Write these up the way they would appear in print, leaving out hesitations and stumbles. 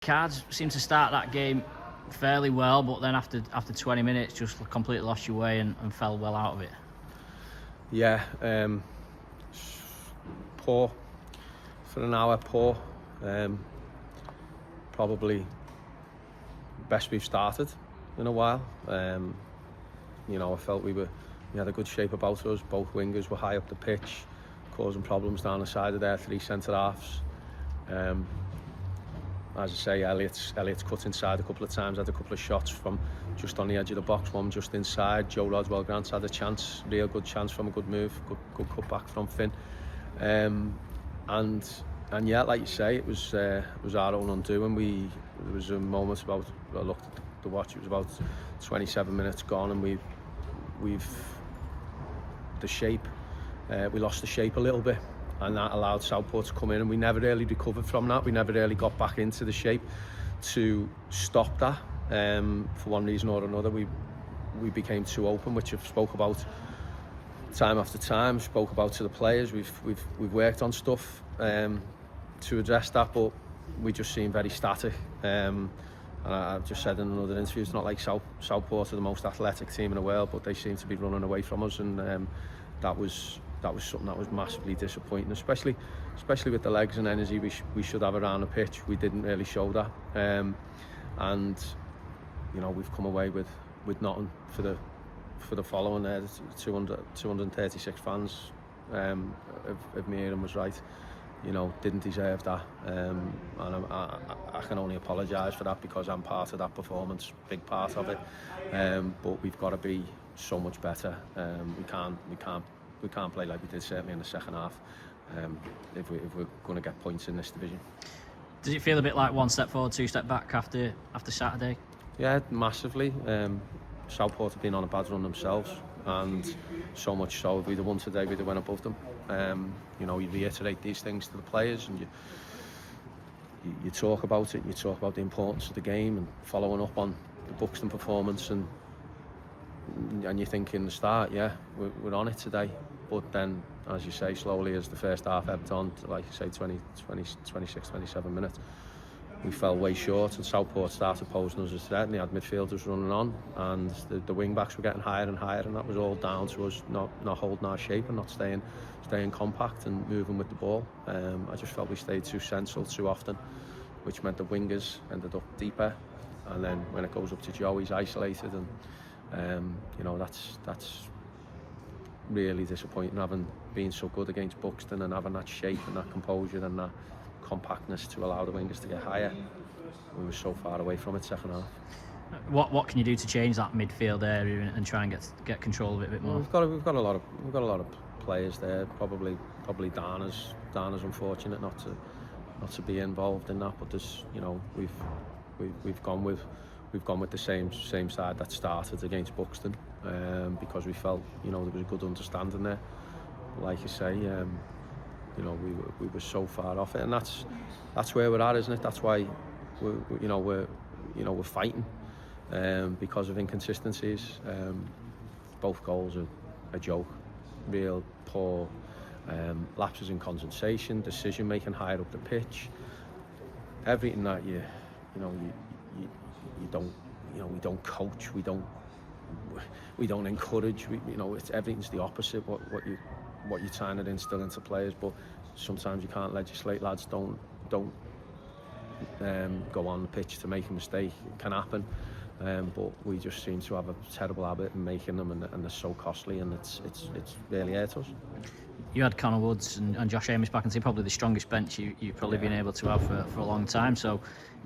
Cards seemed to start that game fairly well, but then after 20 minutes just completely lost your way and fell well out of it. Yeah, poor for an hour, poor. Probably best we've started in a while. I felt we had a good shape about us. Both wingers were high up the pitch, causing problems down the side of their three centre halves. As I say, Elliot's cut inside a couple of times, had a couple of shots from just on the edge of the box, one just inside. Joe Rodwell-Grant had a chance, real good chance from a good move, good cut back from Finn. And yeah, like you say, it was our own undoing. There was a moment I looked at the watch, it was about 27 minutes gone, and we lost the shape a little bit, and that allowed Southport to come in, and we never really recovered from that. We never really got back into the shape to stop that. For one reason or another, we became too open, which I've spoke about time after time, spoke about to the players. We've worked on stuff to address that, but we just seem very static. And I've just said in another interview, it's not like Southport are the most athletic team in the world, but they seem to be running away from us, and that was something that was massively disappointing, especially with the legs and energy we should have around the pitch. We didn't really show that, and we've come away with nothing for the following. 236 fans. If Miriam was right, didn't deserve that, and I can only apologise for that, because I'm part of that performance, big part of it. But we've got to be so much better. We can't play like we did certainly in the second half, if we're going to get points in this division. Does it feel a bit like one step forward, two step back after Saturday? Yeah, massively. Southport have been on a bad run themselves, and so much so if we'd have won today, we'd have went above them. You reiterate these things to the players, and you talk about it, and you talk about the importance of the game and following up on the Buxton performance, and you think in the start, yeah, we're on it today. But then, as you say, slowly as the first half ebbed on, like you say, 26, 27 minutes, we fell way short, and Southport started posing us a threat, and they had midfielders running on, and the wing backs were getting higher and higher, and that was all down to us not holding our shape and not staying compact and moving with the ball. I just felt we stayed too central too often, which meant the wingers ended up deeper, and then when it goes up to Joe, he's isolated, and that's really disappointing, having been so good against Buxton and having that shape and that composure and that compactness to allow the wingers to get higher. We were so far away from it second half. What can you do to change that midfield area and try and get control of it a bit more? Well, we've got a lot of players there. Probably Dana's unfortunate not to be involved in that, but there's we've gone with the same side that started against Buxton, because we felt there was a good understanding there. Like you say, we were so far off it, and that's where we're at, isn't it? That's why we're fighting, because of inconsistencies. Both goals are a joke, real poor lapses in concentration, decision making higher up the pitch. Everything that you don't we don't coach, we don't encourage. Everything's the opposite. What you're trying to instill into players, but sometimes you can't legislate. Lads don't go on the pitch to make a mistake. It can happen, but we just seem to have a terrible habit in making them, and they're so costly, and it's really hurt us. You had Connor Woods and Josh Amos back, and say probably the strongest bench you've probably been able to have for a long time. So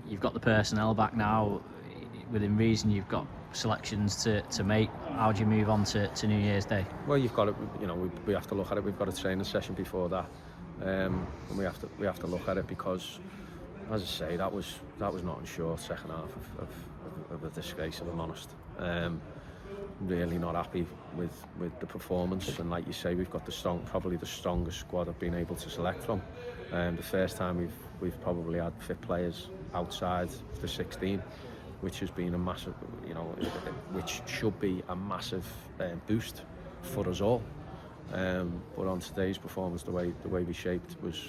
you've got the personnel back now. Within reason, you've got selections to make. How do you move on to New Year's Day? Well, you've got to, we have to look at it. We've got a training session before that, and we have to look at it, because, as I say, that was not short second half of a disgrace, if I'm honest. Really not happy with the performance, and like you say, we've got probably the strongest squad I've been able to select from. The first time we've probably had fit players outside the 16. Which has been a massive, which should be a massive boost for us all. But on today's performance, the way we shaped was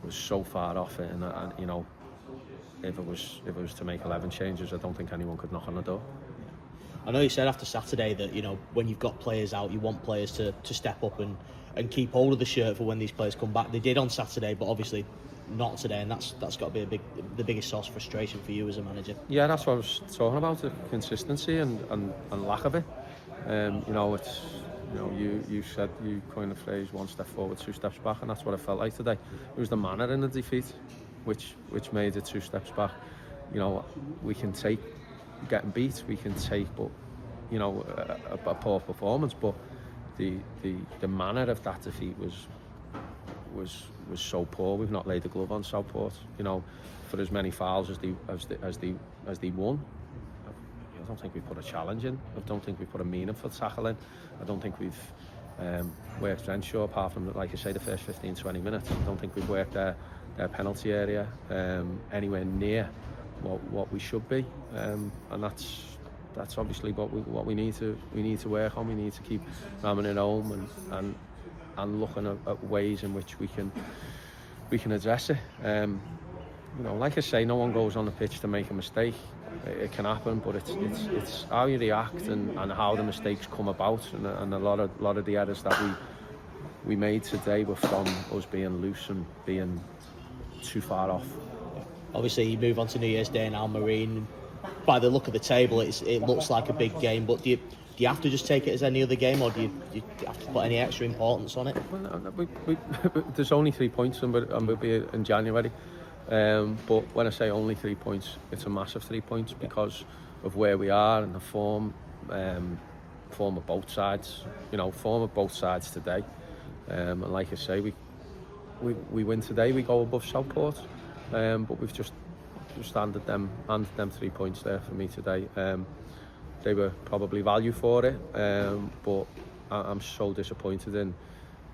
so far off it, and if it was to make 11 changes, I don't think anyone could knock on the door. I know you said after Saturday that, you know, when you've got players out, you want players to step up and keep hold of the shirt for when these players come back. They did on Saturday, but obviously not today, and that's got to be the biggest source of frustration for you as a manager. Yeah, that's what I was talking about, the consistency and lack of it. You know, it's, you know, you said, you coined the phrase 1 step forward, 2 steps back, and that's what I felt like today. It was the manner in the defeat which made it 2 steps back. You know, we can take getting beat, we can take, but you know, a poor performance, but the manner of that defeat was so poor. We've not laid the glove on Southport, you know, for as many fouls as they won. I don't think we put a challenge in. I don't think we put a meaningful tackle in. I don't think we've worked Renshaw, apart from, like I say, the first 15-20 minutes. I don't think we've worked their penalty area anywhere near what we should be, and that's obviously what we need to work on. We need to keep ramming it home and looking at ways in which we can address it. You know, like I say, no one goes on the pitch to make a mistake. It can happen, but it's how you react and how the mistakes come about, and a lot of the errors that we made today were from us being loose and being too far off. Obviously, you move on to New Year's Day now, Marine. By the look of the table, it looks like a big game, but do you have to just take it as any other game, or do you have to put any extra importance on it? Well, no, there's only 3 points, and we'll be in January. But when I say only 3 points, it's a massive 3 points because of where we are and the form of both sides. You know, form of both sides today. And like I say, we win today, we go above Southport. But we've just handed them 3 points there for me today. They were probably value for it, but I'm so disappointed in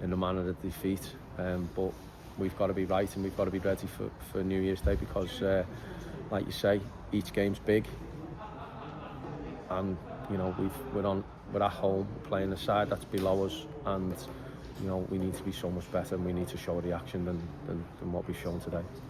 the manner of the defeat. But we've got to be right, and we've got to be ready for New Year's Day, because like you say, each game's big, and you know, we're at home playing a side that's below us, and you know, we need to be so much better, and we need to show a reaction than what we've shown today.